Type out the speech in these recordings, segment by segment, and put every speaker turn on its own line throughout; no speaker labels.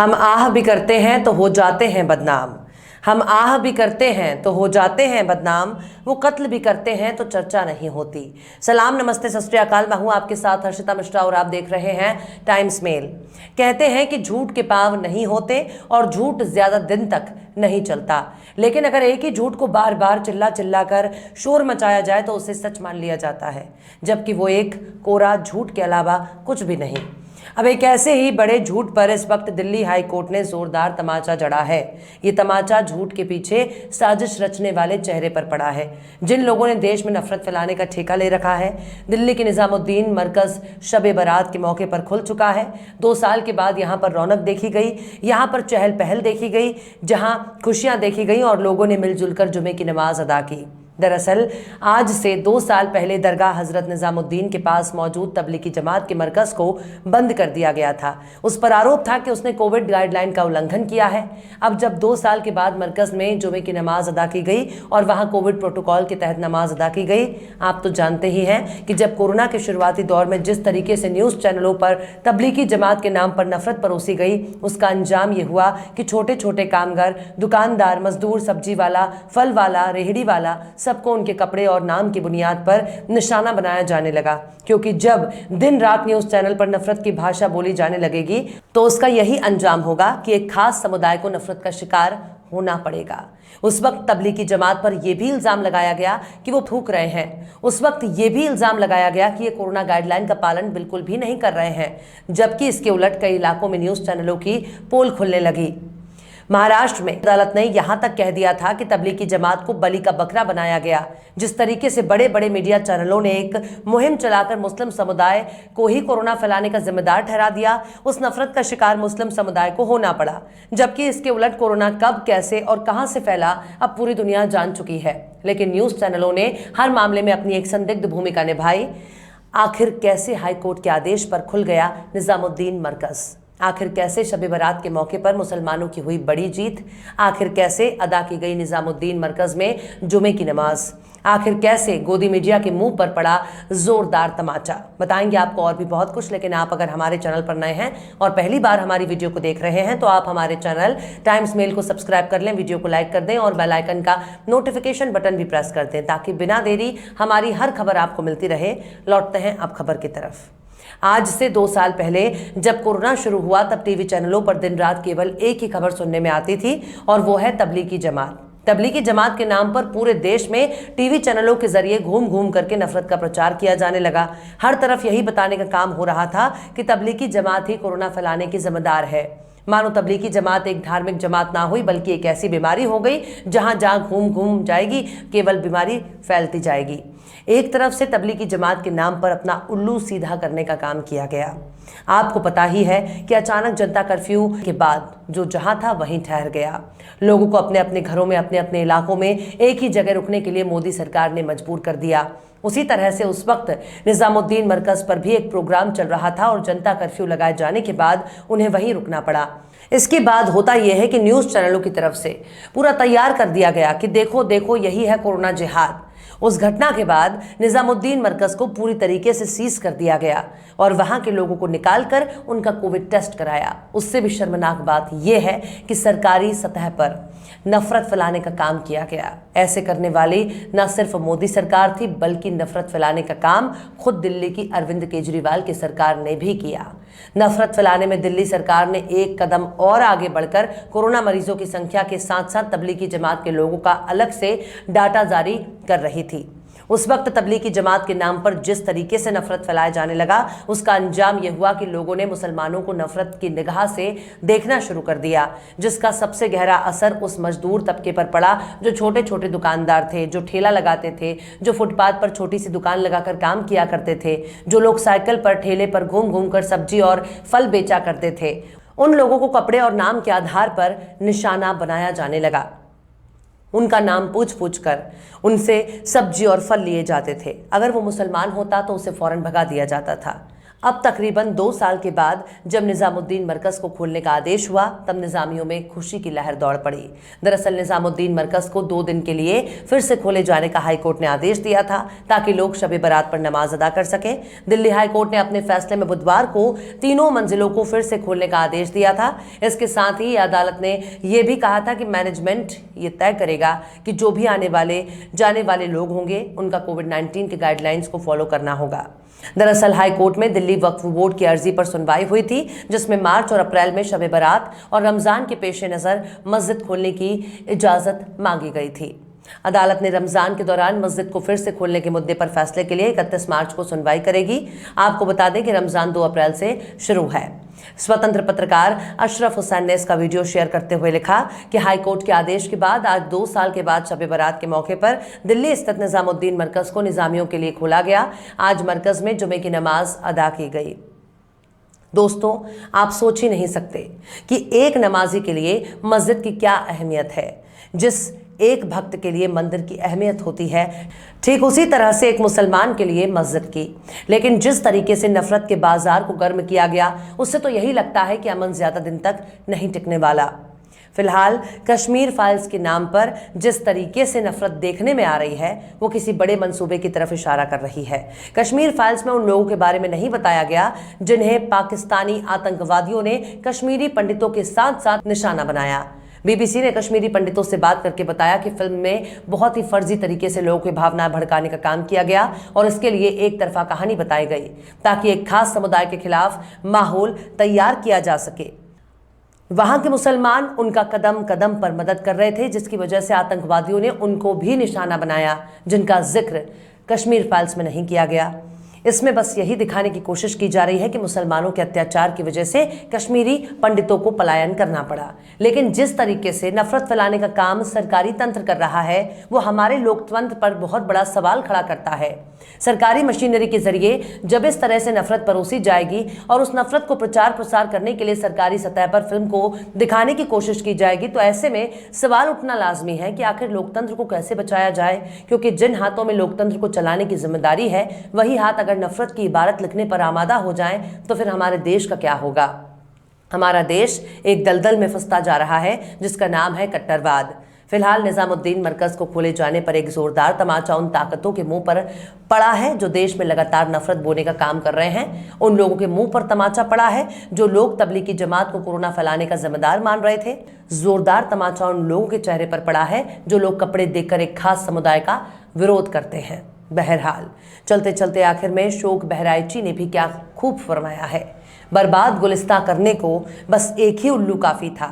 हम आह भी करते हैं तो हो जाते हैं बदनाम। हम आह भी करते हैं तो हो जाते हैं बदनाम। वो कत्ल भी करते हैं तो चर्चा नहीं होती। सलाम, नमस्ते, सत श्री अकाल। मैं हूं आपके साथ हर्षिता मिश्रा और आप देख रहे हैं टाइम्स मेल। कहते हैं कि झूठ के पांव नहीं होते और झूठ ज्यादा दिन तक नहीं चलता, लेकिन अगर एक ही झूठ को बार बार चिल्ला चिल्ला कर शोर मचाया जाए तो उसे सच मान लिया जाता है, जबकि वो एक कोरा झूठ के अलावा कुछ भी नहीं। अब एक ऐसे ही बड़े झूठ पर इस वक्त दिल्ली हाई कोर्ट ने जोरदार तमाचा जड़ा है। ये तमाचा झूठ के पीछे साजिश रचने वाले चेहरे पर पड़ा है, जिन लोगों ने देश में नफरत फैलाने का ठेका ले रखा है। दिल्ली के निजामुद्दीन मरकज शब बारात के मौके पर खुल चुका है। 2 साल के बाद यहाँ पर रौनक देखी गई, यहाँ पर चहल पहल देखी गई, जहाँ खुशियाँ देखी गई और लोगों ने मिलजुल कर जुमे की नमाज अदा की। दरअसल आज से 2 साल पहले दरगाह हजरत निजामुद्दीन के पास मौजूद तबलीगी जमात के मरकज को बंद कर दिया गया था। उस पर आरोप था कि उसने कोविड गाइडलाइन का उल्लंघन किया है। अब जब 2 साल के बाद मरकज में जुमे की नमाज अदा की गई और वहां कोविड प्रोटोकॉल के तहत नमाज अदा की गई, आप तो जानते ही हैं कि जब कोरोना के शुरुआती दौर में जिस तरीके से न्यूज़ चैनलों पर तबलीगी जमात के नाम पर नफरत परोसी गई, उसका अंजाम ये हुआ कि छोटे छोटे कामगार, दुकानदार, मजदूर, सब्जी वाला, फल वाला, रेहड़ी वाला, सबको उनके कपड़े और नाम की बुनियाद पर निशाना बनाया जाने लगा। क्योंकि जब दिन रात न्यूज़ चैनल पर नफरत की भाषा बोली जाने लगेगी तो उसका यही अंजाम होगा कि एक खास समुदाय को नफरत का शिकार होना पड़ेगा। उस वक्त तबलीगी जमात पर यह भी इल्जाम लगाया गया कि वो थूक रहे हैं। उस वक्त ये भी इल्जाम लगाया गया कि ये कोरोना गाइडलाइन का पालन बिल्कुल भी नहीं कर रहे हैं, जबकि इसके उलट कई इलाकों में न्यूज़ चैनलों की पोल खुलने लगी। महाराष्ट्र में अदालत ने यहां तक कह दिया था कि तबलीगी जमात को बलि का बकरा बनाया गया। जिस तरीके से बड़े बड़े मीडिया चैनलों ने एक मुहिम चलाकर मुस्लिम समुदाय को ही कोरोना फैलाने का जिम्मेदार ठहरा दिया, उस नफरत का शिकार मुस्लिम समुदाय को होना पड़ा। जबकि इसके उलट कोरोना कब, कैसे और कहां से फैला अब पूरी दुनिया जान चुकी है, लेकिन न्यूज़ चैनलों ने हर मामले में अपनी एक संदिग्ध भूमिका निभाई। आखिर कैसे हाईकोर्ट के आदेश पर खुल गया निजामुद्दीन मरकज? आखिर कैसे शब बारात के मौके पर मुसलमानों की हुई बड़ी जीत? आखिर कैसे अदा की गई निजामुद्दीन मरकज में जुमे की नमाज? आखिर कैसे गोदी मीडिया के मुंह पर पड़ा जोरदार तमाचा? बताएंगे आपको और भी बहुत कुछ, लेकिन आप अगर हमारे चैनल पर नए हैं और पहली बार हमारी वीडियो को देख रहे हैं तो आप हमारे चैनल टाइम्स मेल को सब्सक्राइब कर लें, वीडियो को लाइक कर दें और बेल आइकन का नोटिफिकेशन बटन भी प्रेस कर दें, ताकि बिना देरी हमारी हर खबर आपको मिलती रहे। लौटते हैं अब खबर की तरफ। आज से 2 साल पहले जब कोरोना शुरू हुआ तब टीवी चैनलों पर दिन रात केवल एक ही खबर सुनने में आती थी और वो है तबलीगी जमात। तबलीगी जमात के नाम पर पूरे देश में टीवी चैनलों के जरिए घूम घूम करके नफरत का प्रचार किया जाने लगा। हर तरफ यही बताने का काम हो रहा था कि तबलीगी जमात ही कोरोना फैलाने की जिम्मेदार है। मानो तबलीगी जमात एक धार्मिक जमात ना हुई, बल्कि एक ऐसी बीमारी हो गई जहां जहां घूम घूम जाएगी केवल बीमारी फैलती जाएगी। एक तरफ से तबलीगी जमात के नाम पर अपना उल्लू सीधा करने का काम किया गया। आपको पता ही है कि अचानक जनता कर्फ्यू के बाद जो जहां था वहीं ठहर गया। लोगों को अपने अपने घरों में, अपने अपने इलाकों में एक ही जगह रुकने के लिए मोदी सरकार ने मजबूर कर दिया। उसी तरह से उस वक्त निजामुद्दीन मरकज पर भी एक प्रोग्राम चल रहा था और जनता कर्फ्यू लगाए जाने के बाद उन्हें वहीं रुकना पड़ा। इसके बाद होता यह है कि न्यूज़ चैनलों की तरफ से पूरा तैयार कर दिया गया कि देखो देखो यही है कोरोना जिहाद। उस घटना के बाद निजामुद्दीन मरकज को पूरी तरीके से सीज कर दिया गया और वहां के लोगों को निकालकर उनका कोविड टेस्ट कराया। उससे भी शर्मनाक बात यह है कि सरकारी सतह पर नफरत फैलाने का काम किया गया। ऐसे करने वाली न सिर्फ मोदी सरकार थी, बल्कि नफरत फैलाने का काम खुद दिल्ली की अरविंद केजरीवाल की सरकार ने भी किया। नफरत फैलाने में दिल्ली सरकार ने एक कदम और आगे बढ़कर कोरोना मरीजों की संख्या के साथ साथ तबलीगी जमात के लोगों का अलग से डाटा जारी कर रही थी। उस वक्त तबलीगी जमात के नाम पर जिस तरीके से नफरत फैलाया जाने लगा, उसका अंजाम यह हुआ कि लोगों ने मुसलमानों को नफरत की निगाह से देखना शुरू कर दिया, जिसका सबसे गहरा असर उस मजदूर तबके पर पड़ा जो छोटे छोटे दुकानदार थे, जो ठेला लगाते थे, जो फुटपाथ पर छोटी सी दुकान लगाकर काम किया करते थे, जो लोग साइकिल पर, ठेले पर घूम घूम कर सब्जी और फल बेचा करते थे। उन लोगों को कपड़े और नाम के आधार पर निशाना बनाया जाने लगा। उनका नाम पूछ पूछ कर उनसे सब्जी और फल लिए जाते थे। अगर वो मुसलमान होता तो उसे फौरन भगा दिया जाता था। अब तकरीबन 2 साल के बाद जब निजामुद्दीन मरकज को खोलने का आदेश हुआ तब निजामियों में खुशी की लहर दौड़ पड़ी। दरअसल निजामुद्दीन मरकज को 2 दिन के लिए फिर से खोले जाने का हाईकोर्ट ने आदेश दिया था ताकि लोग शब बारात पर नमाज अदा कर सकें। दिल्ली हाईकोर्ट ने अपने फैसले में बुधवार को तीनों मंजिलों को फिर से खोलने का आदेश दिया था। इसके साथ ही अदालत ने यह भी कहा था कि मैनेजमेंट ये तय करेगा कि जो भी आने वाले जाने वाले लोग होंगे उनका कोविड-19 के गाइडलाइंस को फॉलो करना होगा। दरअसल हाईकोर्ट में दिल्ली वक्फ बोर्ड की अर्जी पर सुनवाई हुई थी, जिसमें मार्च और अप्रैल में शब बारात और रमजान के पेश नजर मस्जिद खोलने की इजाजत मांगी गई थी। अदालत ने रमजान के दौरान मस्जिद को फिर से खोलने के मुद्दे पर फैसले के लिए 31 मार्च को सुनवाई करेगी। आपको बता दें कि रमजान 2 अप्रैल से शुरू है। स्वतंत्र पत्रकार अशरफ हुसैन ने इसका वीडियो शेयर करते हुए लिखा कि हाईकोर्ट के आदेश के बाद आज 2 साल के बाद शब बारात के मौके पर दिल्ली स्थित निजामुद्दीन मरकज को निजामियों के लिए खोला गया। आज मरकज में जुमे की नमाज अदा की गई। दोस्तों, आप सोच ही नहीं सकते कि एक नमाजी के लिए मस्जिद की क्या अहमियत है। जिस एक भक्त के लिए मंदिर की अहमियत होती है, ठीक उसी तरह से एक मुसलमान के लिए मस्जिद की। लेकिन जिस तरीके से नफरत के बाजार को गर्म किया गया, उससे तो यही लगता है कि अमन ज्यादा दिन तक नहीं टिकने वाला। फिलहाल कश्मीर फाइल्स के नाम पर जिस तरीके से नफरत देखने में आ रही है, वो किसी बड़े मंसूबे की तरफ इशारा कर रही है। कश्मीर फाइल्स में उन लोगों के बारे में नहीं बताया गया जिन्हें पाकिस्तानी आतंकवादियों ने कश्मीरी पंडितों के साथ साथ निशाना बनाया। बीबीसी ने कश्मीरी पंडितों से बात करके बताया कि फिल्म में बहुत ही फर्जी तरीके से लोगों की भावनाएं भड़काने का काम किया गया और इसके लिए एक तरफा कहानी बताई गई ताकि एक खास समुदाय के खिलाफ माहौल तैयार किया जा सके। वहां के मुसलमान उनका कदम कदम पर मदद कर रहे थे, जिसकी वजह से आतंकवादियों ने उनको भी निशाना बनाया, जिनका जिक्र कश्मीर फाइल्स में नहीं किया गया। इसमें बस यही दिखाने की कोशिश की जा रही है कि मुसलमानों के अत्याचार की वजह से कश्मीरी पंडितों को पलायन करना पड़ा। लेकिन जिस तरीके से नफरत फैलाने का काम सरकारी तंत्र कर रहा है, वो हमारे लोकतंत्र पर बहुत बड़ा सवाल खड़ा करता है। सरकारी मशीनरी के जरिए जब इस तरह से नफरत परोसी जाएगी और उस नफरत को प्रचार प्रसार करने के लिए सरकारी सतह पर फिल्म को दिखाने की कोशिश की जाएगी, तो ऐसे में सवाल उठना लाजमी है कि आखिर लोकतंत्र को कैसे बचाया जाए, क्योंकि जिन हाथों में लोकतंत्र को चलाने की जिम्मेदारी है, वही हाथ अगर नफरत की इबारत लिखने पर आमादा हो जाएं, तो फिर हमारे देश का क्या होगा। हमारा देश एक दलदल में फंसता जा रहा है जिसका नाम है कट्टरवाद। फिलहाल निजामुद्दीन मरकज को खोले जाने पर एक जोरदार तमाचा उन ताकतों के मुंह पर पड़ा है जो देश में लगातार नफरत बोने का काम कर रहे हैं। उन लोगों के मुंह पर तमाचा पड़ा है जो लोग तबलीगी जमात को कोरोना फैलाने का जिम्मेदार मान रहे थे। जोरदार तमाचा उन लोगों के चेहरे पर पड़ा है जो लोग कपड़े देखकर एक खास समुदाय का विरोध करते हैं। बहरहाल चलते चलते आखिर में शोक बहराइची ने भी क्या खूब फरमाया है, बर्बाद गुलिस्ता करने को बस एक ही उल्लू काफी था।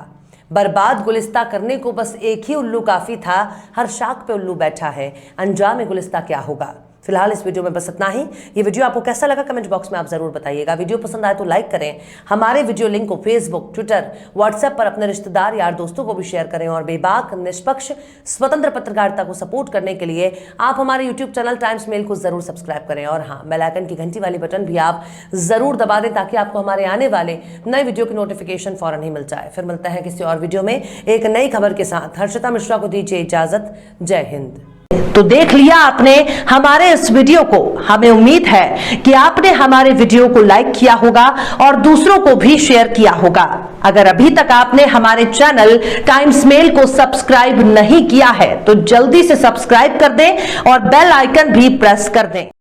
बर्बाद गुलिस्ता करने को बस एक ही उल्लू काफी था। हर शाख पे उल्लू बैठा है, अंजाम गुलिस्ता क्या होगा। फिलहाल इस वीडियो में बस इतना ही। ये वीडियो आपको कैसा लगा कमेंट बॉक्स में आप जरूर बताइएगा। वीडियो पसंद आए तो लाइक करें। हमारे वीडियो लिंक को फेसबुक, ट्विटर, व्हाट्सएप पर अपने रिश्तेदार यार दोस्तों को भी शेयर करें और बेबाक, निष्पक्ष, स्वतंत्र पत्रकारिता को सपोर्ट करने के लिए आप हमारे यूट्यूब चैनल टाइम्स मेल को जरूर सब्सक्राइब करें। और हाँ, बेल आइकन की घंटी वाली बटन भी आप जरूर दबा दें ताकि आपको हमारे आने वाले नए वीडियो की नोटिफिकेशन फौरन ही मिल जाए। फिर मिलता है किसी और वीडियो में एक नई खबर के साथ। हर्षिता मिश्रा को दीजिए इजाजत। जय हिंद।
तो देख लिया आपने हमारे इस वीडियो को। हमें उम्मीद है कि आपने हमारे वीडियो को लाइक किया होगा और दूसरों को भी शेयर किया होगा। अगर अभी तक आपने हमारे चैनल टाइम्स मेल को सब्सक्राइब नहीं किया है तो जल्दी से सब्सक्राइब कर दें और बेल आइकन भी प्रेस कर दें।